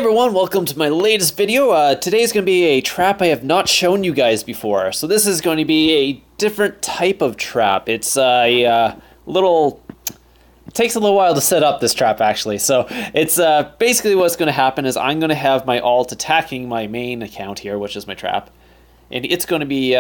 everyone, welcome to my latest video. Today's going to be a trap I have not shown you guys before. So this is going to be a different type of trap. It's a little... It takes a little while to set up this trap, actually. So it's basically what's going to happen is I'm going to have my alt attacking my main account here, which is my trap. And it's going to be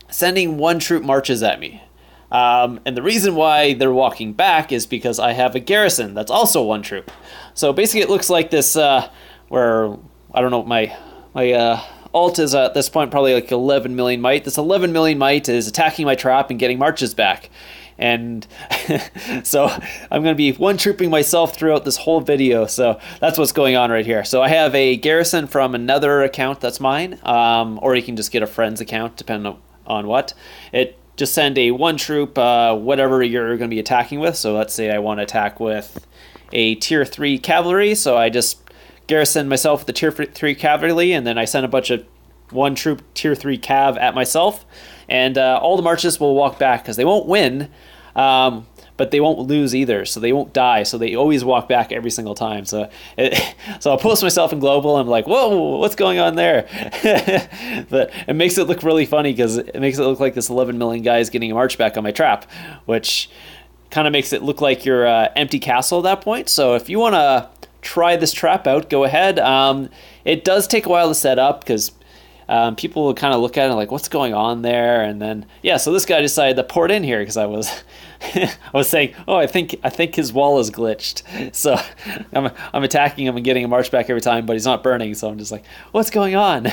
sending one troop marches at me. And the reason why they're walking back is because I have a garrison that's also one troop. So basically it looks like this, where, I don't know, my alt is at this point probably like 11 million might. This 11 million might is attacking my trap and getting marches back. And so I'm going to be one-trooping myself throughout this whole video. So that's what's going on right here. So I have a garrison from another account that's mine, or you can just get a friend's account, depending on what. Just send a one troop, whatever you're going to be attacking with. So let's say I want to attack with a tier 3 cavalry. So I just garrison myself with the tier 3 cavalry, and then I send a bunch of one troop tier 3 cav at myself. And all the marches will walk back because they won't win, but they won't lose either. So they won't die. So they always walk back every single time. So I'll post myself in global. And I'm like, whoa, what's going on there? But it makes it look really funny because it makes it look like this 11 million guy is getting a march back on my trap, which kind of makes it look like you're empty castle at that point. So if you want to try this trap out, go ahead. It does take a while to set up because people will kind of look at it like, what's going on there? And then, yeah, so this guy decided to port in here because I was I was saying, oh, I think his wall is glitched. So I'm attacking him and getting a march back every time, but he's not burning. So I'm just like, what's going on?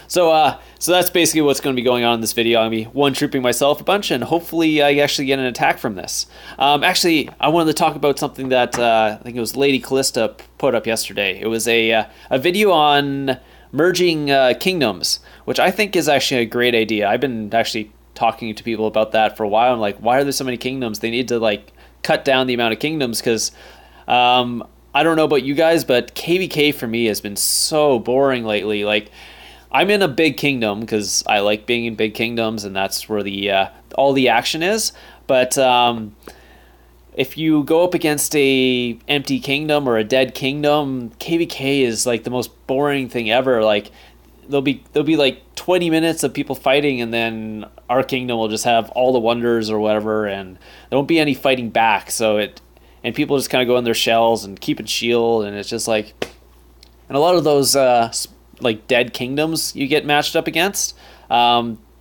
So that's basically what's going to be going on in this video. I'm going to be one-trooping myself a bunch, and hopefully I actually get an attack from this. Actually, I wanted to talk about something that I think it was Lady Callista put up yesterday. It was a video on merging kingdoms, which I think is actually a great idea. I've been actually talking to people about that for a while. I'm like, why are there so many kingdoms? They need to like cut down the amount of kingdoms because I don't know about you guys, but KVK for me has been so boring lately. Like, I'm in a big kingdom because I like being in big kingdoms, and that's where the all the action is. But if you go up against a empty kingdom or a dead kingdom, KVK is like the most boring thing ever. Like there'll be like 20 minutes of people fighting, and then our kingdom will just have all the wonders or whatever, and there won't be any fighting back. And people just kind of go in their shells and keep it shield, and it's just like, and a lot of those like dead kingdoms you get matched up against,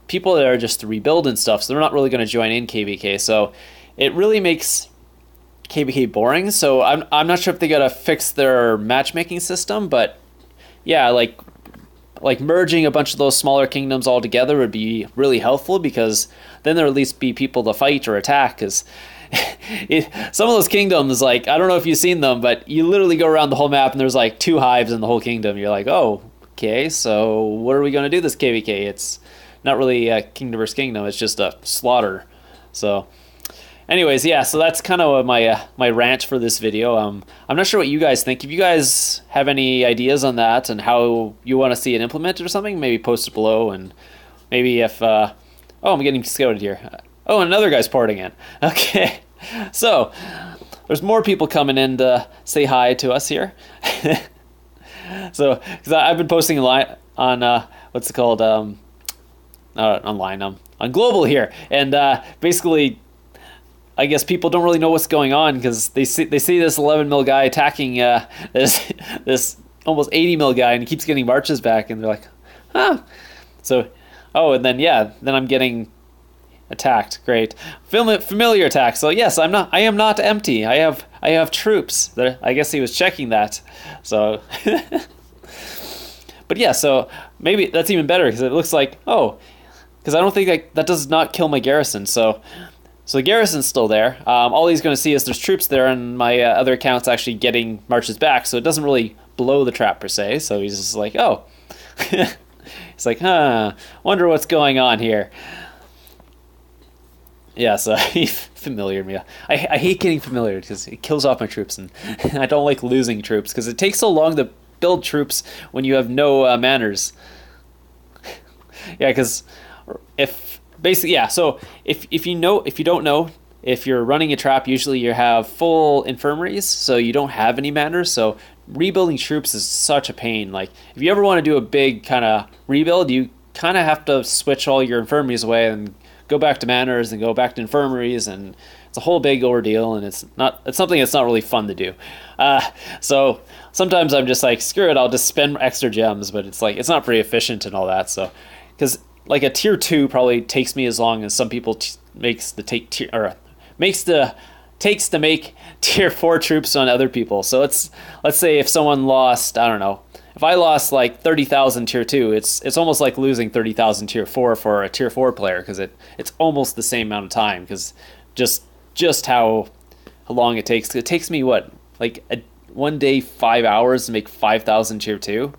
people that are just to rebuild and stuff, so they're not really going to join in KVK. So it really makes KVK boring. So I'm not sure if they gotta fix their matchmaking system, but yeah, like merging a bunch of those smaller kingdoms all together would be really helpful, because then there'll at least be people to fight or attack. Because some of those kingdoms, like, I don't know if you've seen them, but you literally go around the whole map and there's like 2 hives in the whole kingdom. You're like, oh, okay, so what are we gonna do this KVK? It's not really a kingdom versus kingdom, it's just a slaughter. So anyways, yeah, so that's kind of my rant for this video. I'm not sure what you guys think. If you guys have any ideas on that and how you want to see it implemented or something, maybe post it below. And maybe if oh, I'm getting scouted here. Oh, and another guy's porting in. Okay, so there's more people coming in to say hi to us here. So because I've been posting a lot on what's it called, online, on global here, and basically, I guess people don't really know what's going on because they see this 11 mil guy attacking this almost 80 mil guy, and he keeps getting marches back, and they're like, huh. So, oh, and then yeah, then I'm getting attacked. Great, familiar attack. So yes, I am not empty. I have troops. I guess he was checking that. So, but yeah, so maybe that's even better because it looks like, oh, because I don't think that does not kill my garrison. So the garrison's still there. All he's going to see is there's troops there, and my other account's actually getting marches back, so it doesn't really blow the trap per se. So he's just like, oh. He's like, huh, wonder what's going on here. Yeah, so he familiared me. I hate getting familiar because it kills off my troops, and I don't like losing troops because it takes so long to build troops when you have no manners. Yeah, because if... Basically, yeah. So if you don't know, if you're running a trap, usually you have full infirmaries, so you don't have any manners. So rebuilding troops is such a pain. Like if you ever want to do a big kind of rebuild, you kind of have to switch all your infirmaries away and go back to manners and go back to infirmaries, and it's a whole big ordeal, and it's something that's not really fun to do. So sometimes I'm just like, screw it, I'll just spend extra gems, but it's like it's not very efficient and all that. So because like a tier 2 probably takes me as long as some people takes to make tier 4 troops on other people. So let's say if someone lost, I don't know, if I lost like 30,000 tier 2, it's almost like losing 30,000 tier 4 for a tier 4 player, because it's almost the same amount of time, because just how long it takes. It takes me what, like one day 5 hours to make 5,000 tier 2.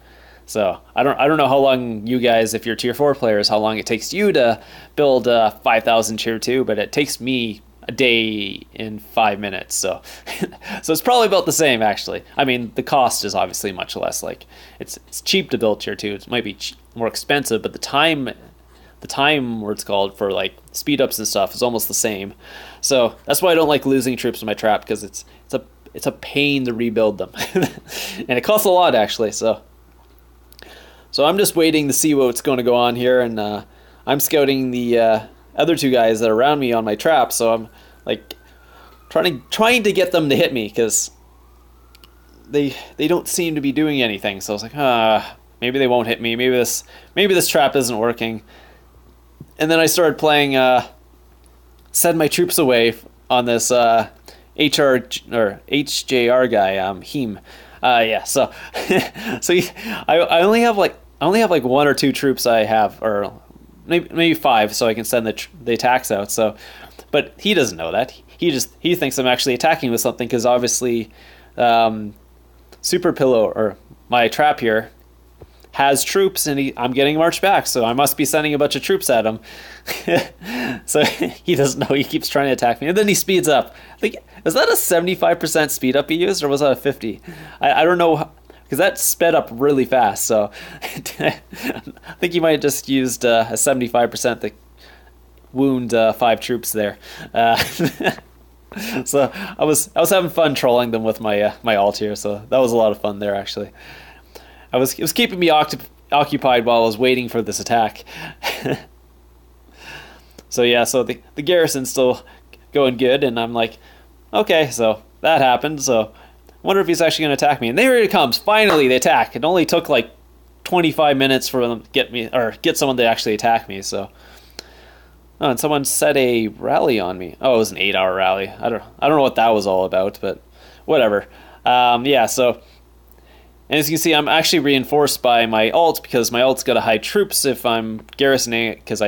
So I don't know how long you guys, if you're tier 4 players, how long it takes you to build 5,000 tier 2, but it takes me a day in 5 minutes. So so it's probably about the same, actually. I mean, the cost is obviously much less. Like it's cheap to build tier 2. It might be more expensive, but the time where it's called for like speed ups and stuff is almost the same. So that's why I don't like losing troops in my trap, because it's a pain to rebuild them. And it costs a lot, actually. So I'm just waiting to see what's going to go on here, and I'm scouting the other 2 guys that are around me on my trap. So I'm like trying to get them to hit me, because they don't seem to be doing anything. So I was like, maybe they won't hit me. Maybe this trap isn't working. And then I started playing send my troops away on this HJR guy, Heem. Yeah, so I only have like 1 or 2 troops I have, or maybe 5, so I can send the attacks out. So, but he doesn't know that. He thinks I'm actually attacking with something, because obviously, Super Pillow, or my trap here, has troops, and I'm getting marched back, so I must be sending a bunch of troops at him. So he doesn't know. He keeps trying to attack me, and then he speeds up. I think, was that a 75% speed up he used, or was that a 50? I don't know, because that sped up really fast. So I think he might have just used a 75% to wound 5 troops there. So I was having fun trolling them with my my ult here. So that was a lot of fun there, actually. It was keeping me occupied while I was waiting for this attack. So yeah, so the garrison's still going good, and I'm like, okay, so that happened. So I wonder if he's actually going to attack me. And there it comes. Finally, the attack. It only took like 25 minutes for them to get someone to actually attack me. So, oh, and someone set a rally on me. Oh, it was an 8-hour rally. I don't know what that was all about, but whatever. Yeah, so. And as you can see, I'm actually reinforced by my ult, because my ult's got to hide troops if I'm garrisoning it, because so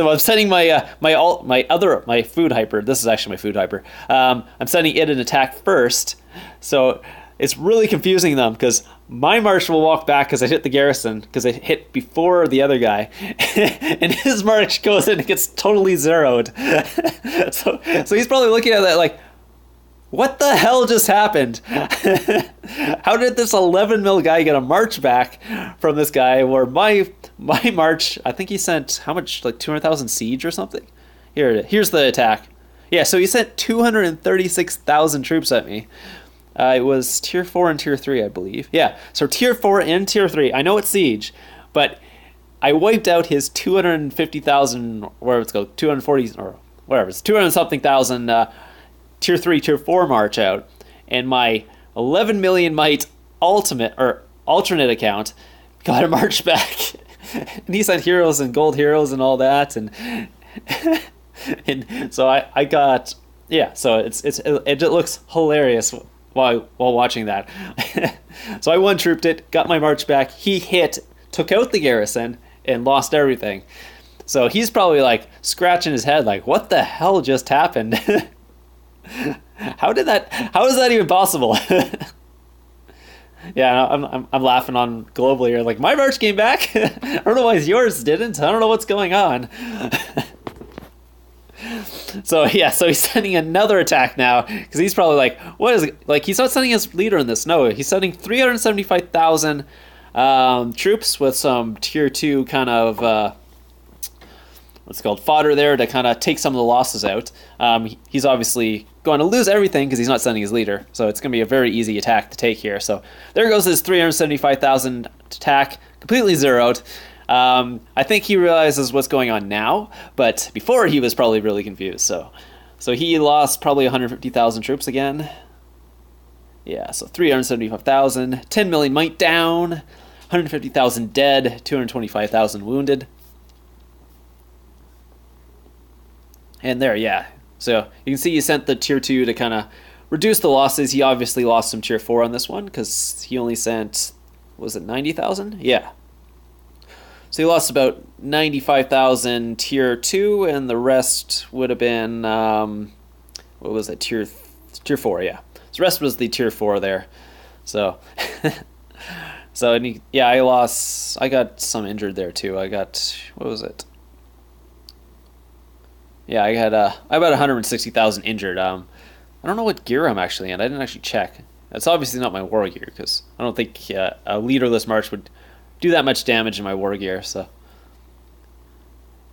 I'm sending my my food hyper. This is actually my food hyper. I'm sending it an attack first, so it's really confusing them, because my march will walk back because I hit the garrison, because I hit before the other guy, and his march goes in and gets totally zeroed. So he's probably looking at that like, what the hell just happened? How did this 11 mil guy get a march back from this guy, where my march, I think he sent, how much, like 200,000 siege or something? Here's the attack. Yeah, so he sent 236,000 troops at me. It was tier 4 and tier 3, I believe. Yeah, so tier 4 and tier 3. I know it's siege, but I wiped out his 250,000, where it's called, 240, or whatever, it's 200 something thousand tier 3, tier 4 march out, and my 11 million might ultimate or alternate account got a march back. And he sent heroes and gold heroes and all that, and and so I got, yeah, so it looks hilarious while watching that. So I one trooped it, got my march back. He took out the garrison, and lost everything. So he's probably like scratching his head like, what the hell just happened? How is that even possible? Yeah, I'm laughing on globally here, like, my march came back. I don't know why yours didn't. I don't know what's going on. So yeah, so he's sending another attack now, because he's probably like, what is it? Like, he's not sending his leader in this. No, he's sending 375,000 troops with some tier 2 kind of what's called fodder there to kind of take some of the losses out. He's obviously going to lose everything because he's not sending his leader, so it's going to be a very easy attack to take here. So there goes his 375,000 attack, completely zeroed. I think he realizes what's going on now, but before he was probably really confused. So he lost probably 150,000 troops again. Yeah, so 375,000, 10 million might down, 150,000 dead, 225,000 wounded. And there, yeah. So you can see he sent the tier 2 to kind of reduce the losses. He obviously lost some tier 4 on this one because he only sent, was it 90,000? Yeah. So he lost about 95,000 tier 2, and the rest would have been, what was it, tier 4, yeah. So the rest was the tier 4 there. So, yeah, I got some injured there too. I got, what was it? Yeah, I had about 160,000 injured. I don't know what gear I'm actually in. I didn't actually check. That's obviously not my war gear because I don't think a leaderless march would do that much damage in my war gear. So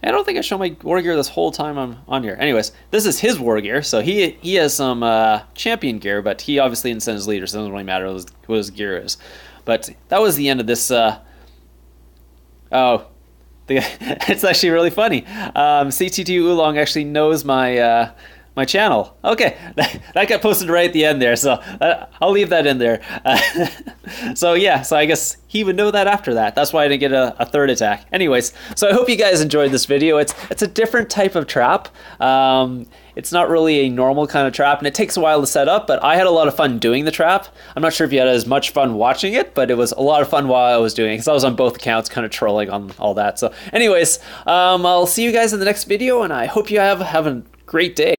I don't think I show my war gear this whole time I'm on here. Anyways, this is his war gear. So he has some champion gear, but he obviously didn't send his leader, so it doesn't really matter what his gear is. But that was the end of this. It's actually really funny. CT2 Oolong actually knows my my channel. Okay, that got posted right at the end there, so I'll leave that in there. So yeah, so I guess he would know that after that. That's why I didn't get a third attack. Anyways, so I hope you guys enjoyed this video. It's a different type of trap. It's not really a normal kind of trap, and it takes a while to set up, but I had a lot of fun doing the trap. I'm not sure if you had as much fun watching it, but it was a lot of fun while I was doing it, because I was on both accounts kind of trolling on all that. So anyways, I'll see you guys in the next video, and I hope you have a great day.